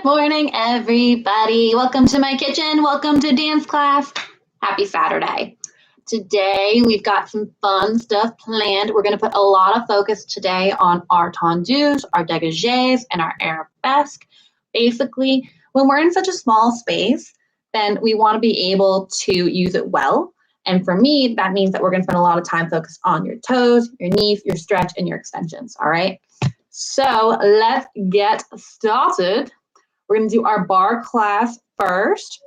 morning, everybody. Welcome to my kitchen. Welcome to dance class. Happy Saturday. Today, we've got some fun stuff planned. We're going to put a lot of focus today on our tendus, our dégagés, and our arabesque. Basically, when we're in such a small space, then we want to be able to use it well. And for me, that means that we're going to spend a lot of time focused on your toes, your knees, your stretch, and your extensions, all right? So let's get started. We're going to do our bar class first.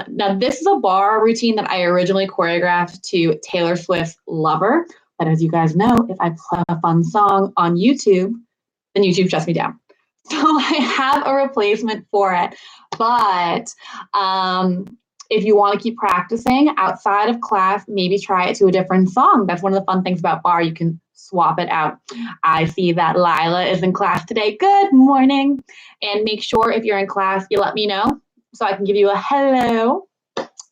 Now, this is a bar routine that I originally choreographed to Taylor Swift's Lover. But as you guys know, if I play a fun song on YouTube, then YouTube shuts me down. So I have a replacement for it. But if you want to keep practicing outside of class, maybe try it to a different song. That's one of the fun things about bar. You can swap it out. I see that Lila is in class today. Good morning. And make sure if you're in class, you let me know so I can give you a hello.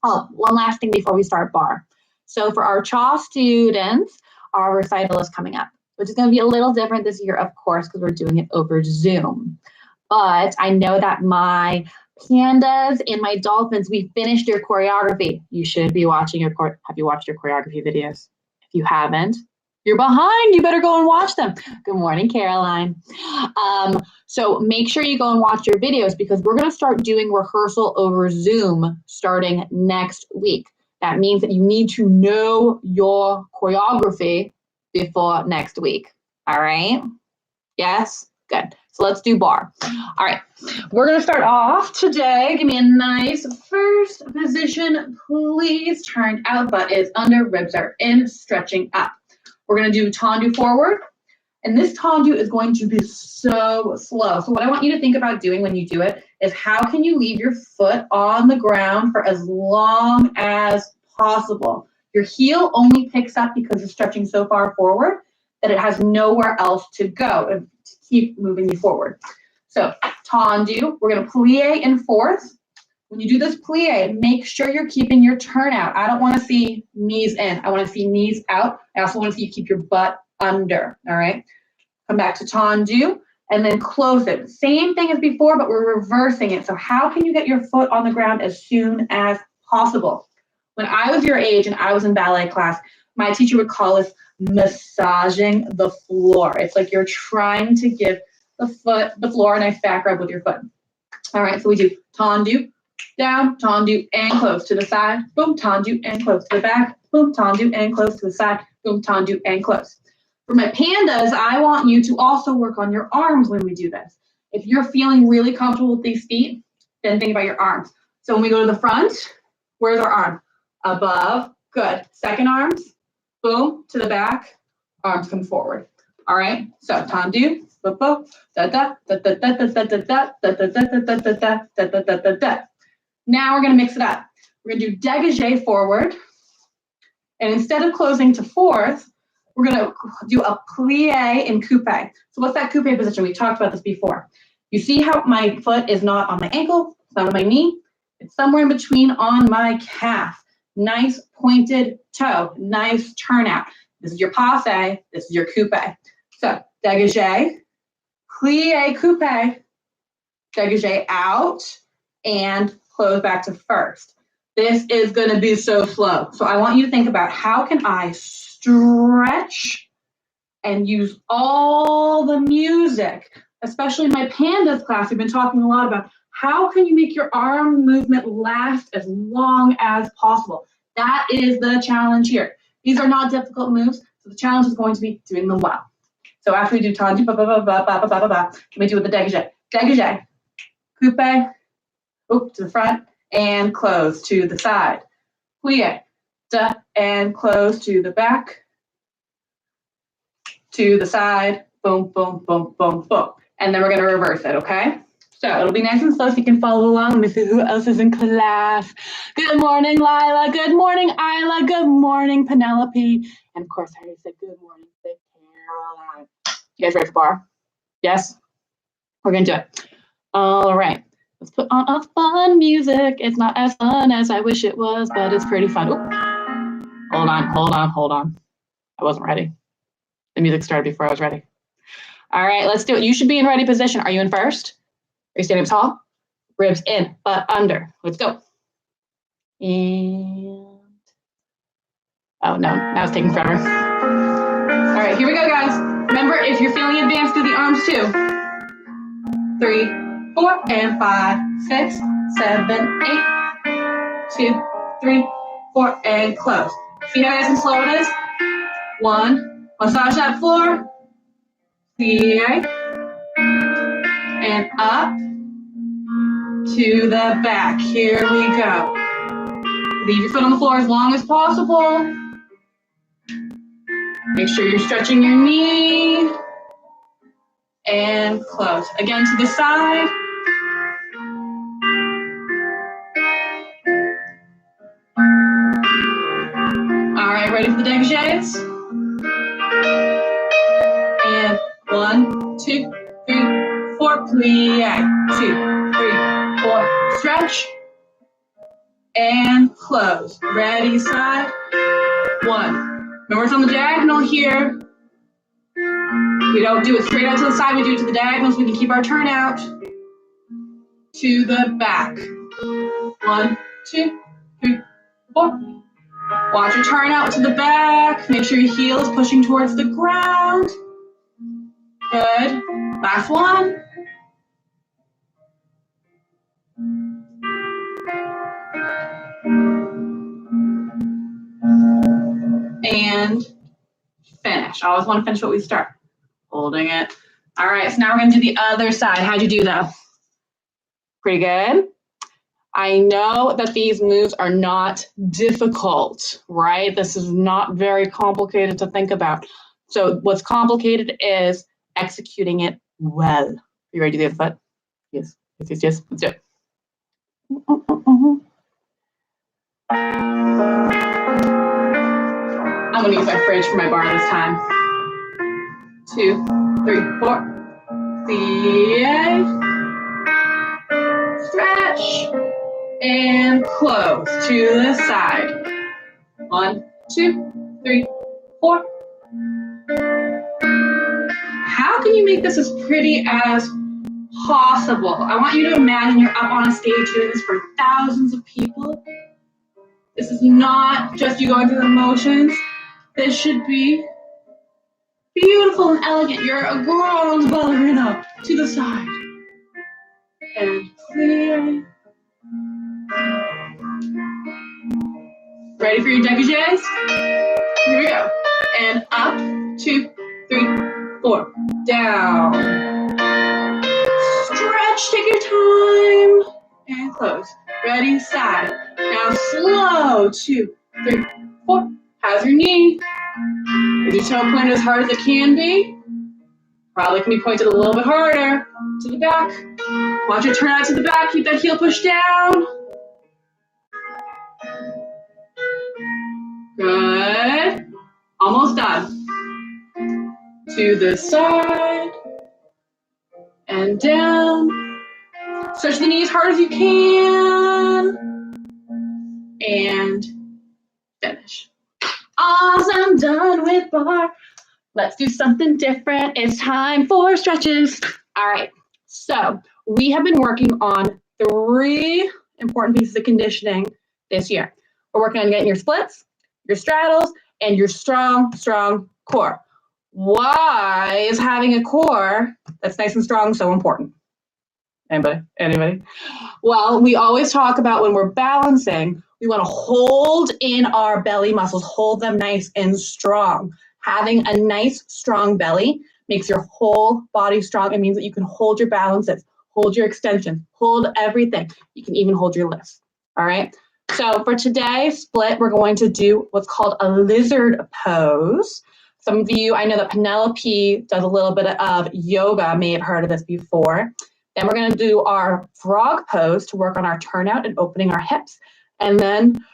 Oh, one last thing before we start bar. So for our CHA students, our recital is coming up, which is going to be a little different this year, of course, because we're doing it over Zoom. But I know that my pandas and my dolphins, we finished their choreography. You should be watching have you watched your choreography videos? If you haven't, you're behind. You better go and watch them. Good morning, Caroline. So make sure you go and watch your videos because we're going to start doing rehearsal over Zoom starting next week. That means that you need to know your choreography before next week. All right? Yes? Good. So let's do bar. All right. We're going to start off today. Give me a nice first position, please. Turned out, butt is under, ribs are in, stretching up. We're going to do tendu forward, and this tendu is going to be so slow. So what I want you to think about doing when you do it is how can you leave your foot on the ground for as long as possible. Your heel only picks up because you're stretching so far forward that it has nowhere else to go and to keep moving you forward. So tendu, we're going to plie in fourth. When you do this plie, make sure you're keeping your turnout. I don't want to see knees in. I want to see knees out. I also want to see you keep your butt under, all right? Come back to tendu and then close it. Same thing as before, but we're reversing it. So how can you get your foot on the ground as soon as possible? When I was your age and I was in ballet class, my teacher would call this massaging the floor. It's like you're trying to give the floor a nice back rub with your foot. All right, so we do tendu, down, tendu, and close to the side, boom, tendu, and close to the back, boom, tendu, and close to the side, boom, tendu, and close. For my pandas, I want you to also work on your arms when we do this. If you're feeling really comfortable with these feet, then think about your arms. So when we go to the front, where's our arm? Above, good. Second arms, boom, to the back, arms come forward. All right, so tendu, da da da da da da da da da da da da da. Now we're going to mix it up. We're going to do dégagé forward. And instead of closing to fourth, we're going to do a plie in coupe. So what's that coupe position? We talked about this before. You see how my foot is not on my ankle, it's not on my knee. It's somewhere in between on my calf. Nice pointed toe, nice turnout. This is your passe, this is your coupe. So dégagé, plie coupe, dégagé out, and close back to first. This is going to be so slow. So I want you to think about how can I stretch and use all the music, especially in my pandas class. We've been talking a lot about how can you make your arm movement last as long as possible. That is the challenge here. These are not difficult moves, so the challenge is going to be doing them well. So after we do tendu, can we do with the dégagé? Dégagé, coupe, to the front, and close to the side. Plie, da, and close to the back, to the side, boom, boom, boom, boom, boom. And then we're going to reverse it, okay? So it'll be nice and slow so you can follow along. Let me see who else is in class. Good morning, Lila. Good morning, Isla. Good morning, Penelope. And of course, I already said good morning to Caroline. You guys ready for bar? Yes? We're going to do it. All right. Let's put on a fun music. It's not as fun as I wish it was, but it's pretty fun. Ooh. Hold on. I wasn't ready. The music started before I was ready. All right, let's do it. You should be in ready position. Are you in first? you standing up tall? Ribs in, butt under. Let's go. And, oh no, now it's taking forever. All right, here we go, guys. Remember, if you're feeling advanced, do the arms too. 3, 4, and 5, 6, 7, 8. 2, 3, 4, and close. See how nice and slow it is? 1, massage that floor. Plie. And up to the back. Here we go. Leave your foot on the floor as long as possible. Make sure you're stretching your knee. And close. Again to the side. All right, ready for the dégagés? And 1, 2, 3, 4, plie. 2, 3, 4, stretch. And close. Ready, side. 1. Remember, it's on the diagonal here. We don't do it straight out to the side, we do it to the diagonal so we can keep our turnout. To the back. 1, 2, 3, 4. Watch your turnout to the back. Make sure your heel is pushing towards the ground. Good. Last one. And finish. I always want to finish what we start. Holding it. All right, so now we're going to do the other side. How'd you do though? Pretty good. I know that these moves are not difficult, right? This is not very complicated to think about. So what's complicated is executing it well. Are you ready to do the other foot? Yes, yes, yes, yes. Let's do it. I'm going to use my fridge for my bar this time. 2, 3, 4. Plie. Stretch. And close to the side. 1, 2, 3, 4. How can you make this as pretty as possible? I want you to imagine you're up on a stage doing this for thousands of people. This is not just you going through the motions. This should be beautiful and elegant. You're a grand ballerina. To the side. And clear. Ready for your dégagés? Here we go. And up, 2, 3, 4. Down. Stretch, take your time. And close. Ready, side. Now slow, 2, 3, 4. How's your knee? Is your toe pointed as hard as it can be? Probably can be pointed a little bit harder. To the back. Watch it turn out to the back. Keep that heel pushed down. Good. Almost done. To the side. And down. Stretch the knee as hard as you can. And finish. Awesome, done with bar. Let's do something different. It's time for stretches. All right, so we have been working on 3 important pieces of conditioning this year. We're working on getting your splits, your straddles, and your strong core. Why is having a core that's nice and strong so important? Anybody? Well, we always talk about when we're balancing, we want to hold in our belly muscles, hold them nice and strong. Having a nice, strong belly makes your whole body strong. It means that you can hold your balances, hold your extensions, hold everything. You can even hold your lifts, all right? So for today's split, we're going to do what's called a lizard pose. Some of you, I know that Penelope does a little bit of yoga, may have heard of this before. Then we're going to do our frog pose to work on our turnout and opening our hips. And then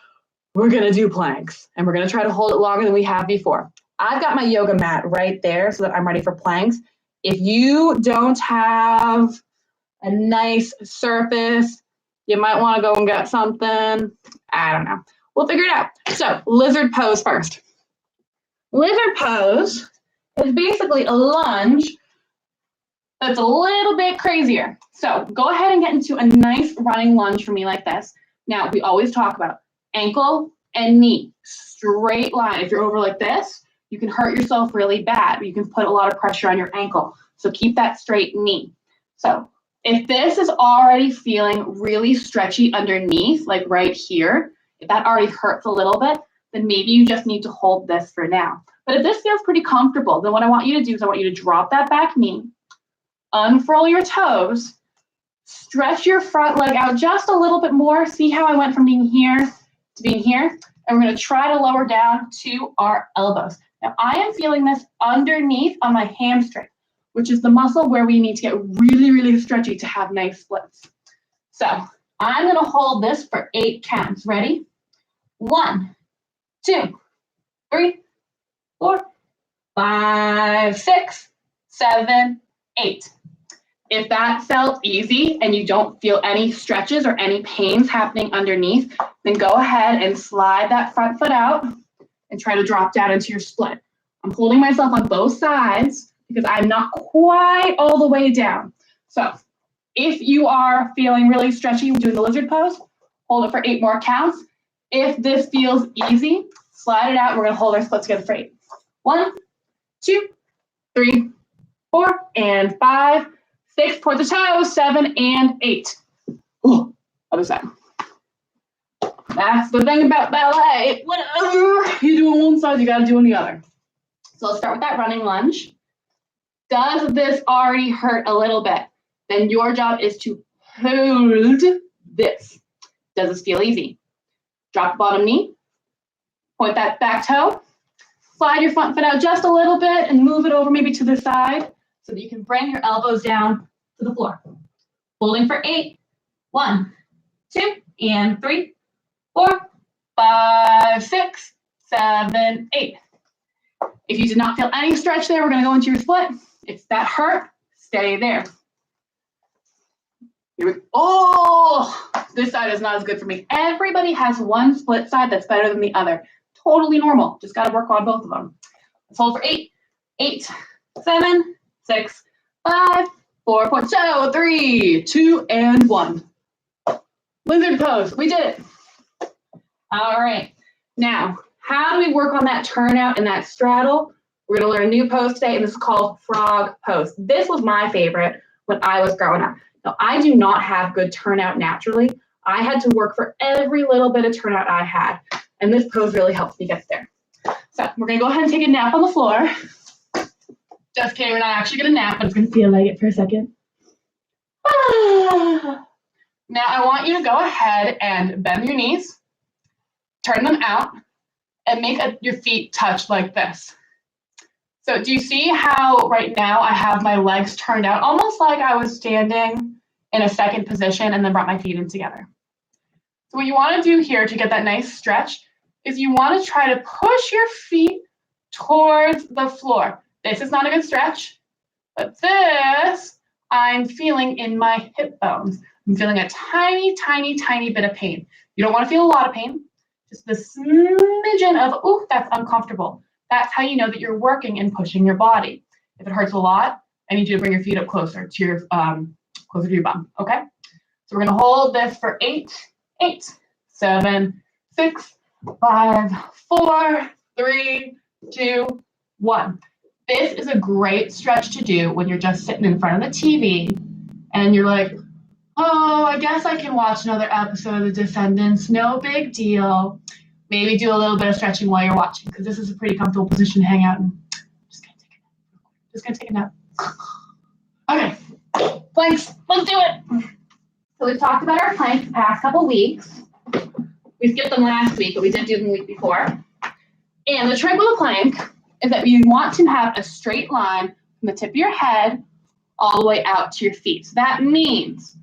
we're going to do planks. And we're going to try to hold it longer than we have before. I've got my yoga mat right there so that I'm ready for planks. If you don't have a nice surface, you might want to go and get something. I don't know. We'll figure it out. So lizard pose first. Lizard pose is basically a lunge That's a little bit crazier. So go ahead and get into a nice running lunge for me like this. Now, we always talk about ankle and knee, straight line. If you're over like this, you can hurt yourself really bad. You can put a lot of pressure on your ankle. So keep that straight knee. So if this is already feeling really stretchy underneath, like right here, if that already hurts a little bit, then maybe you just need to hold this for now. But if this feels pretty comfortable, then what I want you to do is I want you to drop that back knee, unfurl your toes, stretch your front leg out just a little bit more. See how I went from being here to being here? And we're going to try to lower down to our elbows. Now, I am feeling this underneath on my hamstring, which is the muscle where we need to get really, really stretchy to have nice splits. So I'm going to hold this for 8 counts. Ready? 1, 2, 3, 4, 5, 6, 7, 8. If that felt easy and you don't feel any stretches or any pains happening underneath, then go ahead and slide that front foot out and try to drop down into your split. I'm holding myself on both sides because I'm not quite all the way down. So if you are feeling really stretchy doing the lizard pose, hold it for 8 more counts. If this feels easy, slide it out. We're going to hold our split together for 8. 1, 2, 3, 4, and 5, 6. Point the toes. 7 and 8. Ooh, other side. That's the thing about ballet. Whatever you do on one side, you got to do on the other. So let's start with that running lunge. Does this already hurt a little bit? Then your job is to hold this. Does this feel easy? Drop the bottom knee. Point that back toe. Slide your front foot out just a little bit and move it over maybe to the side so that you can bring your elbows down to the floor. Holding for 8. 1, 2, and 3, 4, 5, 6, 7, 8. If you did not feel any stretch there, we're going to go into your split. If that hurt, stay there. Here we go. Oh, this side is not as good for me. Everybody has one split side that's better than the other. Totally normal. Just got to work on both of them. Let's hold for 8. 8, 7, 6, 5, 4, 3, 2, and 1. Lizard pose. We did it. All right. Now, how do we work on that turnout and that straddle? We're going to learn a new pose today, and this is called frog pose. This was my favorite when I was growing up. Now, I do not have good turnout naturally. I had to work for every little bit of turnout I had, and this pose really helps me get there. So we're going to go ahead and take a nap on the floor. Just kidding, we're not actually going to nap, but it's going to feel like it for a second. Now, I want you to go ahead and bend your knees, turn them out, and make your feet touch like this. So do you see how right now I have my legs turned out, almost like I was standing in a second position and then brought my feet in together? So what you want to do here to get that nice stretch is you want to try to push your feet towards the floor. This is not a good stretch, but this I'm feeling in my hip bones. I'm feeling a tiny, tiny, tiny bit of pain. You don't want to feel a lot of pain, just the smidgen of, ooh, that's uncomfortable. That's how you know that you're working and pushing your body. If it hurts a lot, I need you to bring your feet up closer to your bum, okay? So we're gonna hold this for 8, 7, 6, 5, 4, 3, 2, 1. This is a great stretch to do when you're just sitting in front of the TV and you're like, oh, I guess I can watch another episode of The Descendants, no big deal. Maybe do a little bit of stretching while you're watching, because this is a pretty comfortable position to hang out in. Just gonna take a nap. Okay, planks, let's do it. So we've talked about our planks the past couple weeks. We skipped them last week, but we did do them the week before. And the trick with a plank is that you want to have a straight line from the tip of your head all the way out to your feet. So that means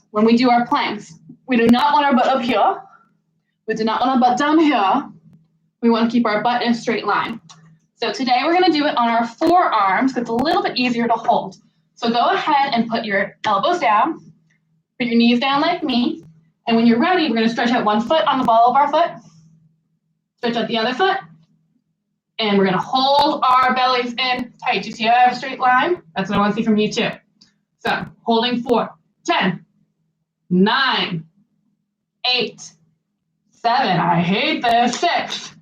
when we do our planks, we do not want our butt up here. We do not want our butt down here. We want to keep our butt in a straight line. So today we're going to do it on our forearms because it's a little bit easier to hold. So go ahead and put your elbows down, put your knees down like me, and when you're ready, we're going to stretch out one foot on the ball of our foot, stretch out the other foot, and we're going to hold our bellies in tight. You see how I have a straight line? That's what I want to see from you too. So holding 4, 10, 9, 8, 7. I hate this. 6,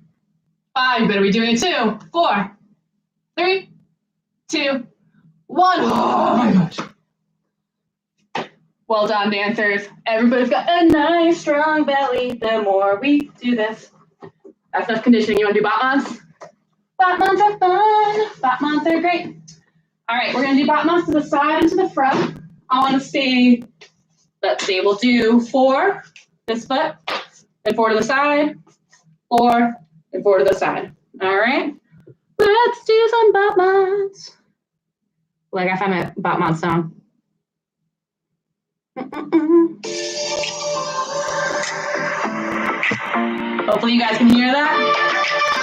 5. You better be doing it too. 4, 3, 2, 1. Oh my gosh. Well done, dancers. Everybody's got a nice, strong belly. The more we do this. That's enough conditioning. You want to do Batmans? Batmans are fun. Batmans are great. All right, we're going to do Batmans to the side and to the front. I want to see, let's see, we'll do 4 this foot, and 4 to the side, 4, and 4 to the side. All right, let's do some Batmans. Like I found a Batman song. Hopefully you guys can hear that.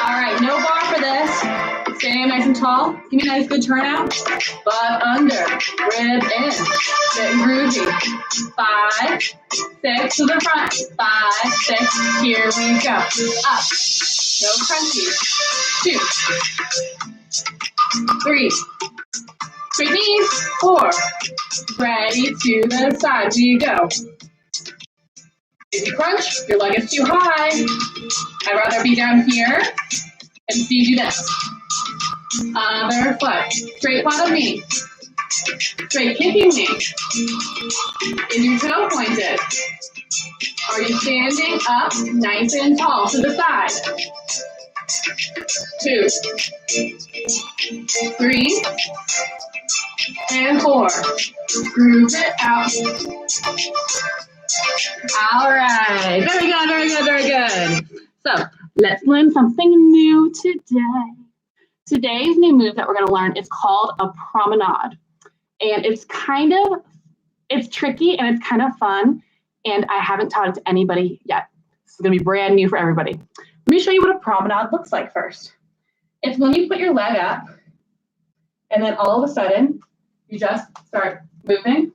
All right, no bar for this. Standing up nice and tall. Give me a nice good turnout. Butt under, rib in, getting groovy. 5, 6 to the front. 5, 6, here we go. Up, no crunchies. 2, 3, straight knees. 4, ready to the side we go. If you crunch, your leg is too high. I'd rather be down here and see you do this. Other foot, straight bottom knee, straight kicking knee. Is your toe pointed? Are you standing up nice and tall to the side? 2, 3, and 4. Groove it out. All right, very good, very good, very good. So let's learn something new today. Today's new move that we're going to learn is called a promenade. And it's tricky and it's kind of fun. And I haven't taught it to anybody yet. This is going to be brand new for everybody. Let me show you what a promenade looks like first. It's when you put your leg up and then all of a sudden you just start moving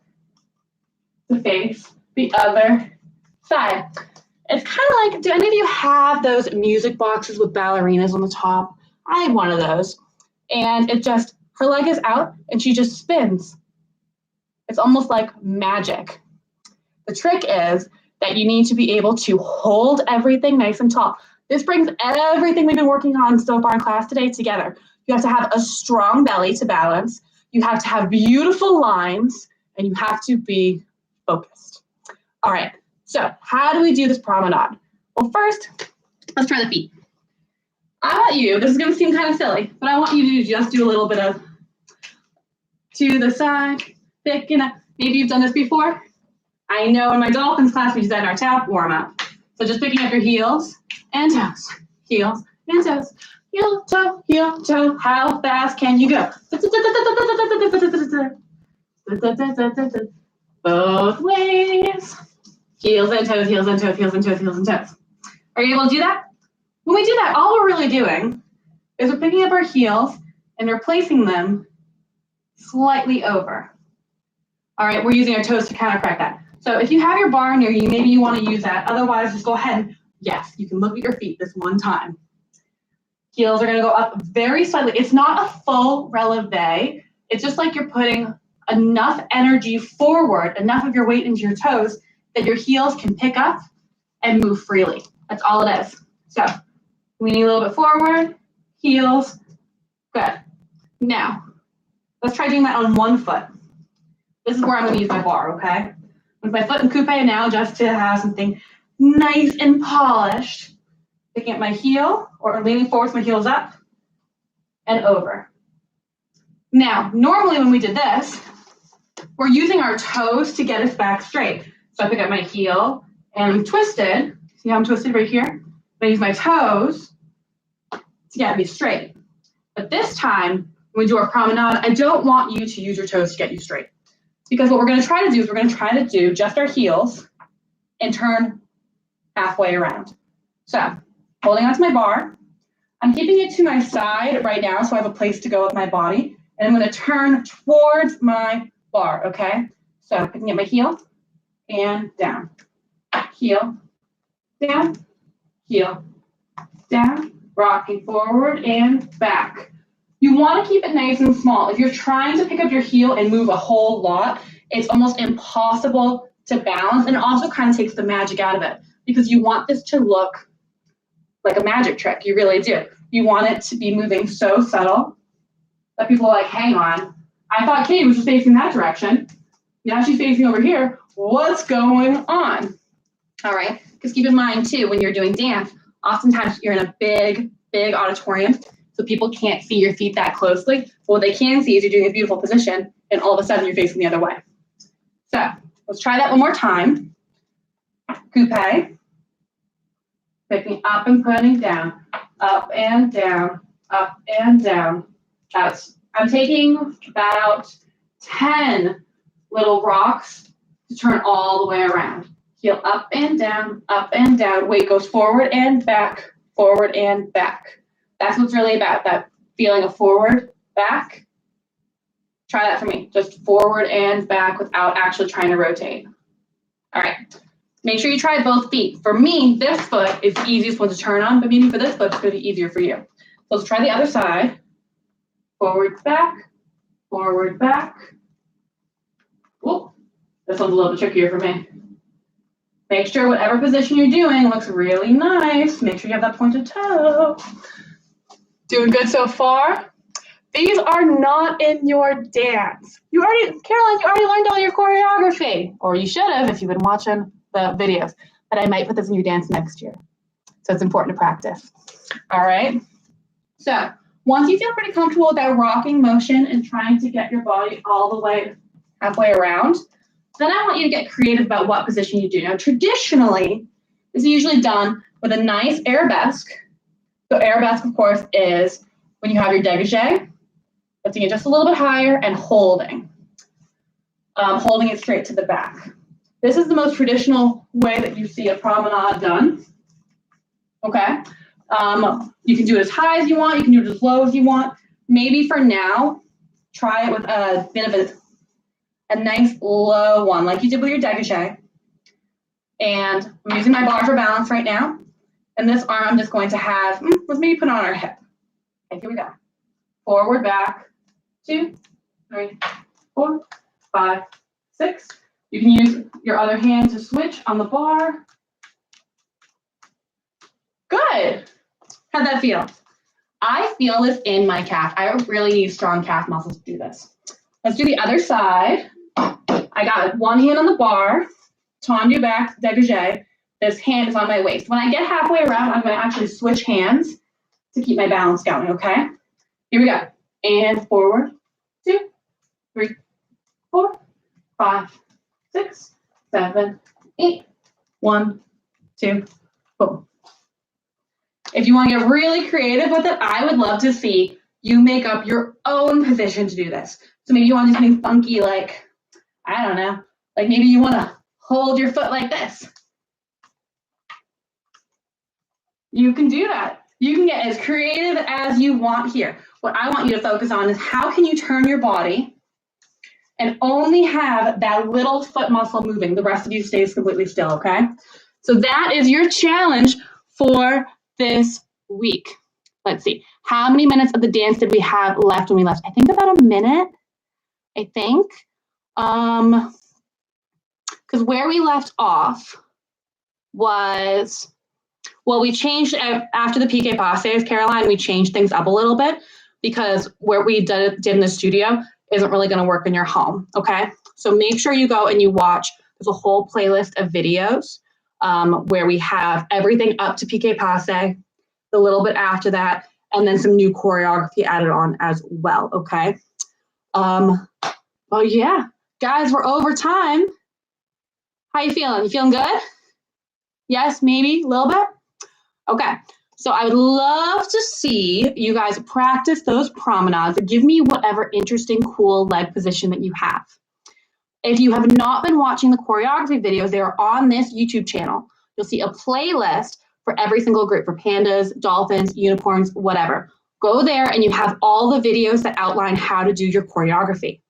to face the other side. It's kind of like, do any of you have those music boxes with ballerinas on the top? I had one of those. And it just, her leg is out and she just spins. It's almost like magic. The trick is that you need to be able to hold everything nice and tall. This brings everything we've been working on so far in class today together. You have to have a strong belly to balance. You have to have beautiful lines and you have to be focused. All right, so how do we do this promenade? Well, first, let's try the feet. I want you, this is going to seem kind of silly, but I want you to just do a little bit of to the side, picking up. Maybe you've done this before. I know in my Dolphins class, we do that in our tap warm-up. So just picking up your heels and toes, heels and toes, heel, toe, how fast can you go? Both ways. Heels and toes, heels and toes, heels and toes, heels and toes. Are you able to do that? When we do that, all we're really doing is we're picking up our heels and we're placing them slightly over. All right, we're using our toes to countercorrect that. So if you have your bar near you, maybe you want to use that. Otherwise, just go ahead and, yes, you can look at your feet this one time. Heels are going to go up very slightly. It's not a full releve. It's just like you're putting enough energy forward, enough of your weight into your toes that your heels can pick up and move freely. That's all it is. So we need a little bit forward, heels, good. Now, let's try doing that on one foot. This is where I'm going to use my bar, okay? With my foot in coupe now, just to have something nice and polished. Picking up my heel, or leaning forward with my heels up, and over. Now, normally when we did this, we're using our toes to get us back straight. So I pick up my heel, and I'm twisted. See how I'm twisted right here? I use my toes to get me straight. But this time, when we do our promenade, I don't want you to use your toes to get you straight. Because what we're going to try to do is we're going to try to do just our heels and turn halfway around. So, holding onto my bar, I'm keeping it to my side right now so I have a place to go with my body. And I'm going to turn towards my bar, okay? So, picking up my heel and down. Heel, down, heel, down, rocking forward and back. You want to keep it nice and small. If you're trying to pick up your heel and move a whole lot, it's almost impossible to balance, and it also kind of takes the magic out of it because you want this to look like a magic trick. You really do. You want it to be moving so subtle that people are like, hang on, I thought Katie was just facing that direction. Now she's facing over here. What's going on? All right, because keep in mind too, when you're doing dance, oftentimes you're in a big auditorium, so people can't see your feet that closely. What they can see is you're doing a beautiful position, and all of a sudden you're facing the other way. So let's try that one more time. Coupe. Picking up and putting down, up and down, up and down. I'm taking about 10 little rocks to turn all the way around. Heel up and down, weight goes forward and back, forward and back. That's what's really about, that feeling of forward, back. Try that for me, just forward and back without actually trying to rotate. All right, make sure you try both feet. For me, this foot is the easiest one to turn on, but maybe for this foot, it's gonna be easier for you. So let's try the other side. Forward, back, forward, back. Whoop, this one's a little bit trickier for me. Make sure whatever position you're doing looks really nice. Make sure you have that pointed toe. Doing good so far? These are not in your dance. Caroline, you already learned all your choreography. Or you should have if you've been watching the videos. But I might put this in your dance next year. So it's important to practice. All right. So once you feel pretty comfortable with that rocking motion and trying to get your body all the way halfway around, then I want you to get creative about what position you do. Now, traditionally, this is usually done with a nice arabesque. So arabesque, of course, is when you have your dégagé, lifting it just a little bit higher and holding it straight to the back. This is the most traditional way that you see a promenade done. Okay. You can do it as high as you want. You can do it as low as you want. Maybe for now, try it with a bit of a nice low one, like you did with your dégagé. And I'm using my bar for balance right now. And this arm I'm just going to have, let's maybe put it on our hip. Okay, here we go. Forward, back, 2, 3, 4, 5, 6. You can use your other hand to switch on the bar. Good. How'd that feel? I feel this in my calf. I really need strong calf muscles to do this. Let's do the other side. I got one hand on the bar, tendu back, dégagé. This hand is on my waist. When I get halfway around, I'm going to actually switch hands to keep my balance going, okay? Here we go. And forward, 2, 3, 4, 5, 6, 7, 8. 1, 2, boom. If you want to get really creative with it, I would love to see you make up your own position to do this. So maybe you want to do something funky like, I don't know, like maybe you want to hold your foot like this. You can do that. You can get as creative as you want here. What I want you to focus on is how can you turn your body and only have that little foot muscle moving. The rest of you stays completely still, okay? So that is your challenge for this week. Let's see. How many minutes of the dance did we have left when we left? I think about a minute, I think. Because where we left off was, well, we changed after the piqué passes, Caroline, we changed things up a little bit because where we did in the studio isn't really going to work in your home, okay? So make sure you go and you watch. There's a whole playlist of videos where we have everything up to piqué passe, the little bit after that, and then some new choreography added on as well, okay? Well, yeah, guys, we're over time. How you feeling? You feeling good? Yes, maybe a little bit? Okay, so I would love to see you guys practice those promenades. Give me whatever interesting, cool leg position that you have. If you have not been watching the choreography videos, they are on this YouTube channel. You'll see a playlist for every single group, for pandas, dolphins, unicorns, whatever. Go there and you have all the videos that outline how to do your choreography.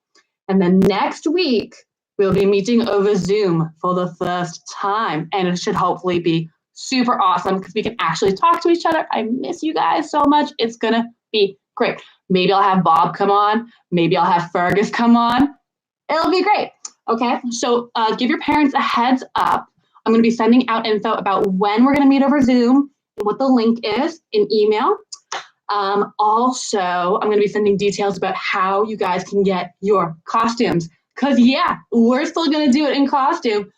And then next week, we'll be meeting over Zoom for the first time. And it should hopefully be super awesome because we can actually talk to each other. I miss you guys so much. It's going to be great. Maybe I'll have Bob come on. Maybe I'll have Fergus come on. It'll be great. Okay, so give your parents a heads up. I'm going to be sending out info about when we're going to meet over Zoom and what the link is in email. Also, I'm going to be sending details about how you guys can get your costumes. Because, yeah, we're still going to do it in costume.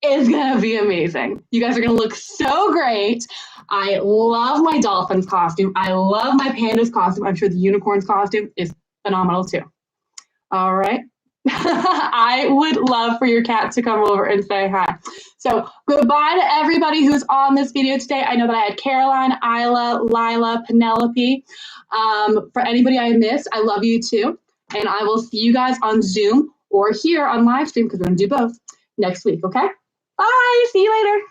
It's going to be amazing. You guys are going to look so great. I love my dolphin's costume. I love my panda's costume. I'm sure the unicorn's costume is phenomenal too. All right. I would love for your cat to come over and say hi. So goodbye to everybody who's on this video today. I know that I had Caroline, Isla, Lila, Penelope. For anybody I missed, I love you too. And I will see you guys on Zoom or here on Livestream, because we're going to do both next week, okay? Bye. See you later.